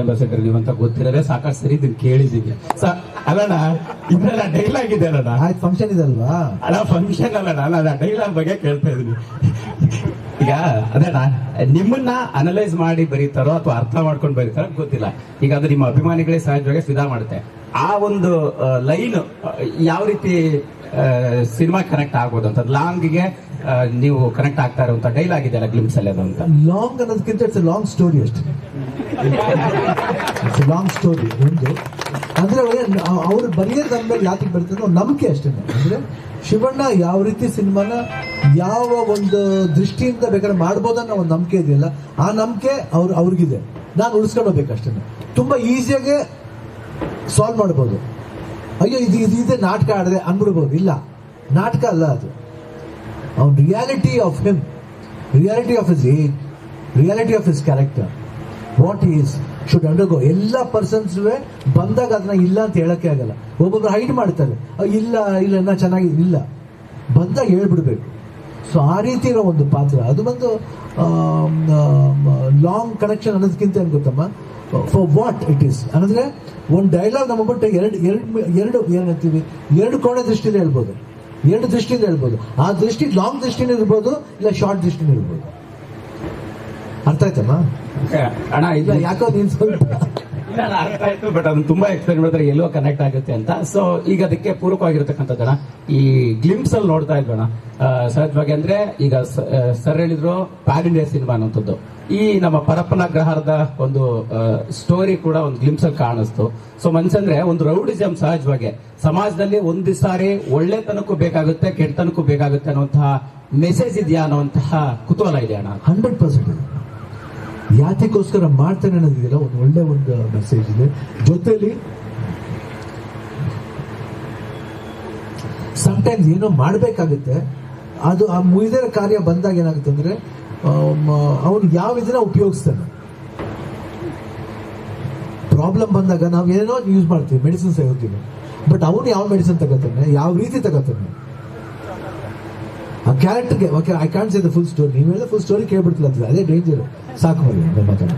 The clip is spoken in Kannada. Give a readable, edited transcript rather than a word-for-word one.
ಅಂಬಾಸಿಡರ್ ನೀವು ಅಂತ ಗೊತ್ತಿರೋದೇ ಸಾಕಷ್ಟು ಸರಿ ಇದನ್ನ ಕೇಳಿದೀವಿ. ಅಲ್ಲಣ್ಣ ಇದೆಲ್ಲ ಡೈಲಾಗ್ ಇದೆ ಅಲ್ಲಣ್ಣ. ಆಯ್ತು, ಫಂಕ್ಷನ್ ಇದೆ ಅಲ್ವಾ? ಅಲ್ಲ ಫಂಕ್ಷನ್ ಅಲ್ಲಣ್ಣ, ನಾನು ಆ ಡೈಲಾಗ್ ಬಗ್ಗೆ ಕೇಳ್ತಾ ಇದೀನಿ. ಈಗ ಅದೇಣ್ಣ, ನಿಮ್ಮನ್ನ ಅನಲೈಸ್ ಮಾಡಿ ಬರೀತಾರೋ ಅಥವಾ ಅರ್ಥ ಮಾಡ್ಕೊಂಡು ಬರೀತಾರೋ ಗೊತ್ತಿಲ್ಲ. ಈಗ ಅದು ನಿಮ್ಮ ಅಭಿಮಾನಿಗಳೇ ಸಹಜವಾಗಿ ಫಿದಾ ಮಾಡುತ್ತೆ. ಆ ಒಂದು ಲೈನ್ ಯಾವ ರೀತಿ ಸಿನಿಮಾ ಕನೆಕ್ಟ್ ಆಗ್ಬೋದು ಅಂತ, ಲಾಂಗ್ಗೆ ನೀವು ಕನೆಕ್ಟ್ ಆಗ್ತಾ ಇರುವಂತ ಡೈಲಾಗ್ ಇದೆಯಲ್ಲ ಗ್ಲಿಮ್ಸ್ ಅಲ್ಲಿ, ಅದು ಅಂತ ಲಾಂಗ್ ಅನ್ನೋದಕ್ಕಿಂತ ಇಟ್ಸ್ ಲಾಂಗ್ ಸ್ಟೋರಿ ಅಷ್ಟೇ. ಇಟ್ಸ್ ಲಾಂಗ್ ಸ್ಟೋರಿ ಒಂದು. ಅಂದ್ರೆ ಅವ್ರು ಬರೆಯೋದು ಅಂದ್ಮೇಲೆ ಯಾಕೆ ಬರ್ತದೆ ಒಂದು ನಂಬಿಕೆ ಅಷ್ಟೇ. ಅಂದ್ರೆ ಶಿವಣ್ಣ ಯಾವ ರೀತಿ ಸಿನಿಮಾನ ಯಾವ ಒಂದು ದೃಷ್ಟಿಯಿಂದ ಬೇಕಾದ್ರೆ ಮಾಡ್ಬೋದನ್ನೋ ಒಂದು ನಂಬಿಕೆ ಇದೆಯಲ್ಲ, ಆ ನಂಬಿಕೆ ಅವ್ರಿಗಿದೆ. ನಾನು ಉಳಿಸ್ಕೊಂಡು ಹೋಗ್ಬೇಕಷ್ಟೇ. ತುಂಬಾ ಈಸಿಯಾಗೆ ಸಾಲ್ವ್ ಮಾಡ್ಬೋದು. ಅಯ್ಯೋ ಇದೆ ನಾಟಕ ಆಡಿದೆ ಅನ್ಬಿಡ್ಬೋದು. ಇಲ್ಲ, ನಾಟಕ ಅಲ್ಲ ಅದು. ಅವ್ನ reality of him, reality of his age, reality of his character, what is should undergo. ಎಲ್ಲ ಪರ್ಸನ್ಸ್ ಬಂದಾಗ ಅದನ್ನ ಇಲ್ಲ ಅಂತ ಹೇಳಕ್ಕೆ ಆಗಲ್ಲ. ಒಬ್ಬೊಬ್ರು ಹೈಡ್ ಮಾಡ್ತಾರೆ, ಇಲ್ಲ ಇಲ್ಲ ನಾ ಚೆನ್ನಾಗಿದೆ, ಇಲ್ಲ ಬಂದಾಗ ಹೇಳ್ಬಿಡ್ಬೇಕು. ಸೊ ಆ ರೀತಿ ಇರೋ ಒಂದು ಪಾತ್ರ ಅದು ಬಂದು ಲಾಂಗ್ ಕನೆಕ್ಷನ್ ಅನ್ನೋದಕ್ಕಿಂತ ಏನ್ ಗೊತ್ತಮ್ಮ, ಫಾರ್ ವಾಟ್ ಇಟ್ ಈಸ್ ಅಂದ್ರೆ ಒಂದು ಡೈಲಾಗ್ ನಮ್ಮ ಬಿಟ್ಟು ಎರಡು ಏನಂತೀವಿ, ಎರಡು ಕೋಣ ದೃಷ್ಟಿಯಿಂದ ಹೇಳ್ಬೋದು, ಎರಡು ದೃಷ್ಟಿಯಿಂದ ಹೇಳ್ಬೋದು. ಆ ದೃಷ್ಟಿ ಲಾಂಗ್ ದೃಷ್ಟಿನ ಇರ್ಬೋದು, ಇಲ್ಲ ಶಾರ್ಟ್ ದೃಷ್ಟಿನ ಇರ್ಬೋದು. ಅರ್ಥ ಆಯ್ತಮ್ಮ? ಅಣ್ಣ ಇಲ್ಲ ಯಾಕೋ ನೀನ್ ಸ್ವಲ್ಪ ಅರ್ಥ ಆಯ್ತು, ಬಟ್ ಅದನ್ನ ತುಂಬಾ ಎಕ್ಸ್ಪ್ಲೈನ್ ಮಾಡಿದ್ರೆ ಎಲ್ಲೋ ಕನೆಕ್ಟ್ ಆಗುತ್ತೆ ಅಂತ. ಸೊ ಈಗ ಅದಕ್ಕೆ ಪೂರಕವಾಗಿರ್ತಕ್ಕಂಥದ್ದಣ್ಣ, ಈ ಗ್ಲಿಮ್ಸ್ ಅಲ್ಲಿ ನೋಡ್ತಾ ಇದ್ವಣ್ಣ ಸಹಜವಾಗಿ. ಅಂದ್ರೆ ಈಗ ಸರ್ ಹೇಳಿದ್ರು ಪ್ಯಾನ್ ಇಂಡಿಯಾ ಸಿನಿಮಾ ಅನ್ನೋಂಥದ್ದು. ಈ ನಮ್ಮ ಪರಪ್ಪನಗ್ರಹಾರದ ಒಂದು ಸ್ಟೋರಿ ಕೂಡ ಒಂದು ಗ್ಲಿಮ್ಸ್ ಅಲ್ಲಿ ಕಾಣಿಸ್ತು. ಸೊ ಮನ್ಸಂದ್ರೆ ಒಂದು ರೌಡಿಸಂ ಸಹಜವಾಗಿ ಸಮಾಜದಲ್ಲಿ ಒಂದು ಸಾರಿ ಒಳ್ಳೆತನಕ್ಕೂ ಬೇಕಾಗುತ್ತೆ, ಕೆಟ್ಟತನಕ್ಕೂ ಬೇಕಾಗುತ್ತೆ ಅನ್ನುವಂತಹ ಮೆಸೇಜ್ ಇದೆಯಾ ಅನ್ನುವಂತಹ ಕುತೂಹಲ ಇದೆ ಅಣ್ಣ. 100% ಯಾತಿಗೋಸ್ಕರ ಮಾಡ್ತಾನೆ ಅನ್ನೋದಿಲ್ಲ, ಒಂದು ಒಳ್ಳೆ ಒಂದು ಮೆಸೇಜ್ ಇದೆ. ಜೊತೆಲಿ ಸಮ್ಟೈಮ್ಸ್ ಏನೋ ಮಾಡಬೇಕಾಗುತ್ತೆ, ಅದು ಆ ಮುಗಿದಿರೋ ಕಾರ್ಯ ಬಂದಾಗ ಏನಾಗುತ್ತೆ ಅಂದ್ರೆ ಅವನು ಯಾವ ಇದನ್ನ ಉಪಯೋಗಿಸ್ತಾನೆ. ಪ್ರಾಬ್ಲಮ್ ಬಂದಾಗ ನಾವು ಏನೋ ಯೂಸ್ ಮಾಡ್ತೀವಿ, ಮೆಡಿಸಿನ್ಸ್ ತಗೋತೀವಿ, ಬಟ್ ಅವನು ಯಾವ ಮೆಡಿಸಿನ್ ತಗೋತಾನೆ, ಯಾವ ರೀತಿ ತಗೋತಾನೆ, ಆ ಕ್ಯಾರೆಕ್ಟರ್ಗೆ. Okay, I can't say the full story. ನೀವು ಹೇಳಿದ ಫುಲ್ ಸ್ಟೋರಿ ಕೇಳ್ಬಿಡ್ತಿಲ್ಲ, ಅದೇ ಡೇಂಜರ್. ಸಾಕು ಮಾಡಿ ಮಾತಾಡೋಣ.